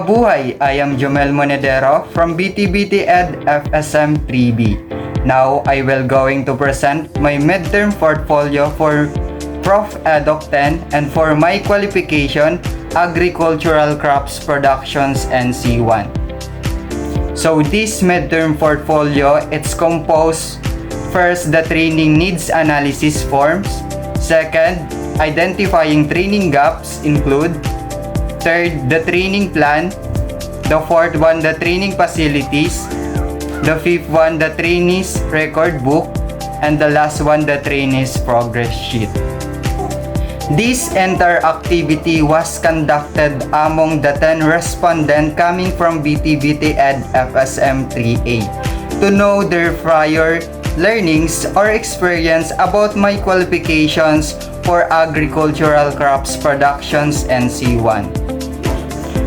Mabuhay! I am Jomel Monedero from BTBT Ed FSM 3B. Now, I will going to present my midterm portfolio for Prof. EDOC 10 and for my qualification, Agricultural Crops Productions NC1. So this midterm portfolio, it's composed first the training needs analysis forms, second, identifying training gaps include, third, the training plan, the fourth one, the training facilities, the fifth one, the trainees record book, and the last one, the trainees progress sheet. This entire activity was conducted among the 10 respondents coming from BTBT Ed FSM 3A to know their prior learnings or experience about my qualifications for Agricultural Crops Productions NC1.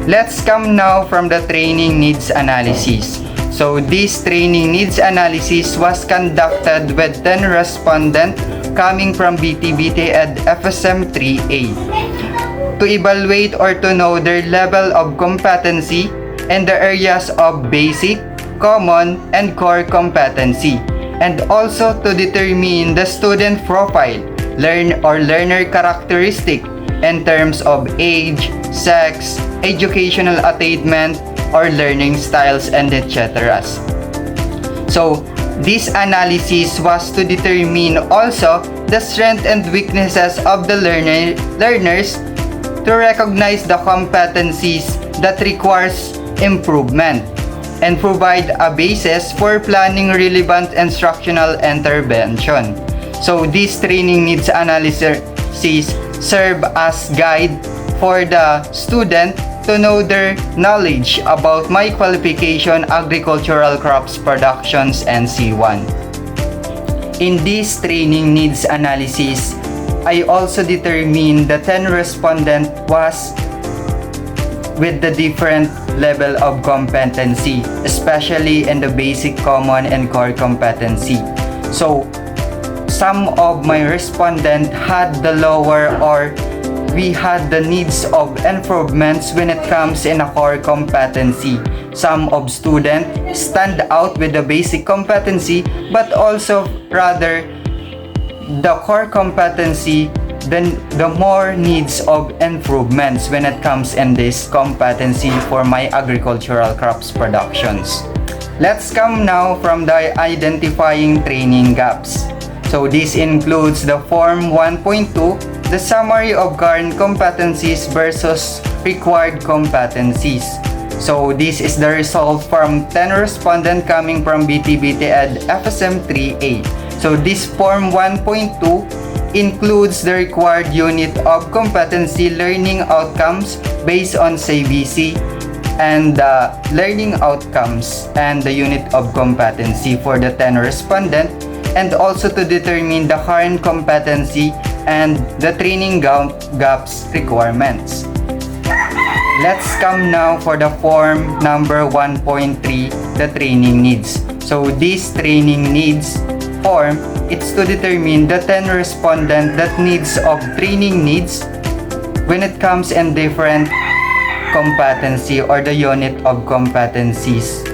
Let's come now from the training needs analysis. So this training needs analysis was conducted with 10 respondents coming from BTBT Ed FSM 3A to evaluate or to know their level of competency in the areas of basic, common, and core competency, and also to determine the student profile, learner characteristic in terms of age, sex, educational attainment, or learning styles, and etc. So, this analysis was to determine also the strengths and weaknesses of the learners to recognize the competencies that requires improvement and provide a basis for planning relevant instructional intervention. So, this training needs analysis serve as guide for the student to know their knowledge about my qualification Agricultural Crops Productions NC1. In this training needs analysis, I also determined the 10 respondent was with the different level of competency, especially in the basic, common, and core competency. So, some of my respondents had the lower or we had the needs of improvements when it comes in a core competency. Some of students stand out with the basic competency, but also rather the core competency, then the more needs of improvements when it comes in this competency for my agricultural crops productions. Let's come now from the identifying training gaps. So this includes the Form 1.2, the summary of current competencies versus required competencies. So this is the result from 10 respondents coming from BTBT Ed FSM 3A. So this Form 1.2 includes the required unit of competency learning outcomes based on CBC and the learning outcomes and the unit of competency for the 10 respondents, and also to determine the current competency and the training gaps requirements. Let's come now for the form number 1.3, the training needs. So this training needs form, it's to determine the 10 respondent that needs of training needs when it comes in different competency or the unit of competencies.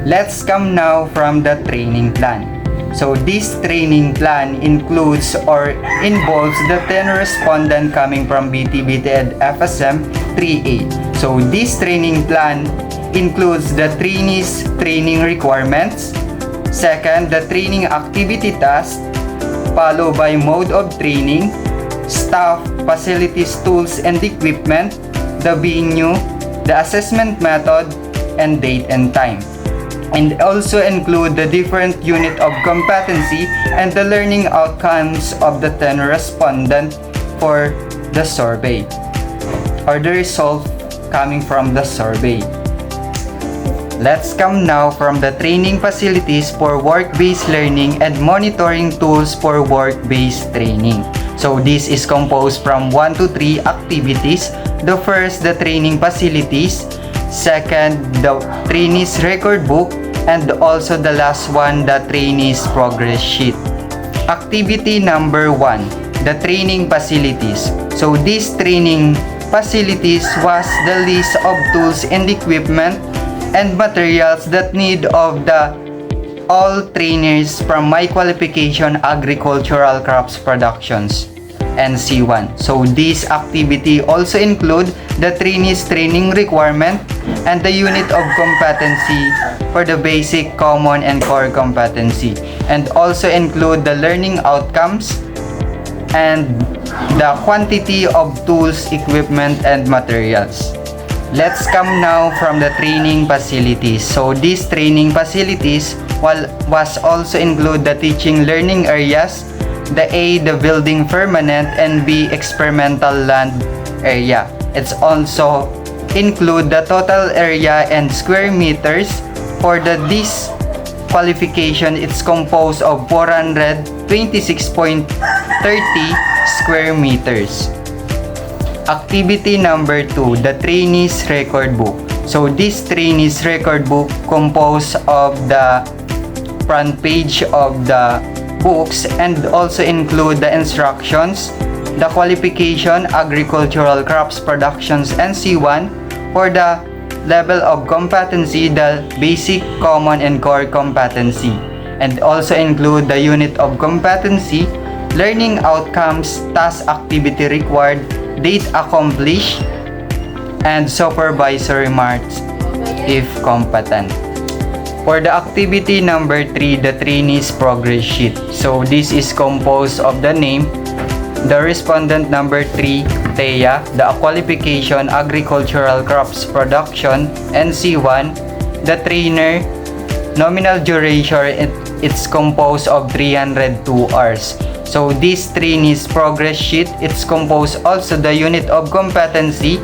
Let's come now from the training plan. So this training plan includes or involves the 10 respondents coming from BTBT Ed FSM 3A. So this training plan includes the trainees training requirements, second, the training activity task, followed by mode of training, staff, facilities, tools, and equipment, the venue, the assessment method, and date and time. And also include the different unit of competency and the learning outcomes of the 10 respondents for the survey or the result coming from the survey. Let's come now from the training facilities for work-based learning and monitoring tools for work-based training. So this is composed from 1 to 3 activities. The first, the training facilities. Second, the trainees record book. And also the last one, the trainees progress sheet. Activity number 1, the training facilities. So this training facilities was the list of tools and equipment and materials that need of the all trainers from my qualification agricultural crops productions NC1. So this activity also include the trainees training requirement and the unit of competency for the basic, common, and core competency, and also include the learning outcomes and the quantity of tools, equipment, and materials. Let's come now from the training facilities. So these training facilities was also include the teaching learning areas, the A, the building permanent, and B, experimental land area. It's also include the total area and square meters. For this qualification, it's composed of 426.30 square meters. Activity number 2, the trainees record book. So this trainees record book composed of the front page of the books and also include the instructions, the qualification agricultural crops productions NC1 for the level of competency, the basic, common, and core competency, and also include the unit of competency, learning outcomes, task activity required, date accomplished, and supervisory marks if competent. For the activity number 3, the trainees progress sheet. So this is composed of the name, the respondent number 3, Thea, the qualification agricultural crops production NC1, the trainer, nominal duration, it's composed of 302 hours. So this trainees progress sheet, it's composed also the unit of competency,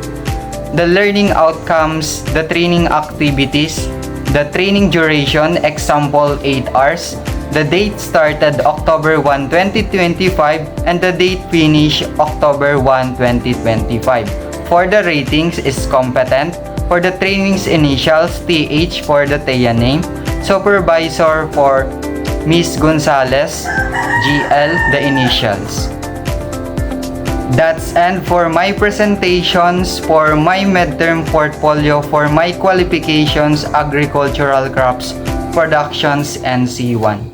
the learning outcomes, the training activities, the training duration, example 8 hours, the date started October 1, 2025, and the date finished October 1, 2025. For the ratings is competent. For the trainings initials, TH for the Thea name, supervisor for Miss Gonzalez, GL, the initials. That's end for my presentations for my midterm portfolio for my qualifications agricultural crops productions NC1.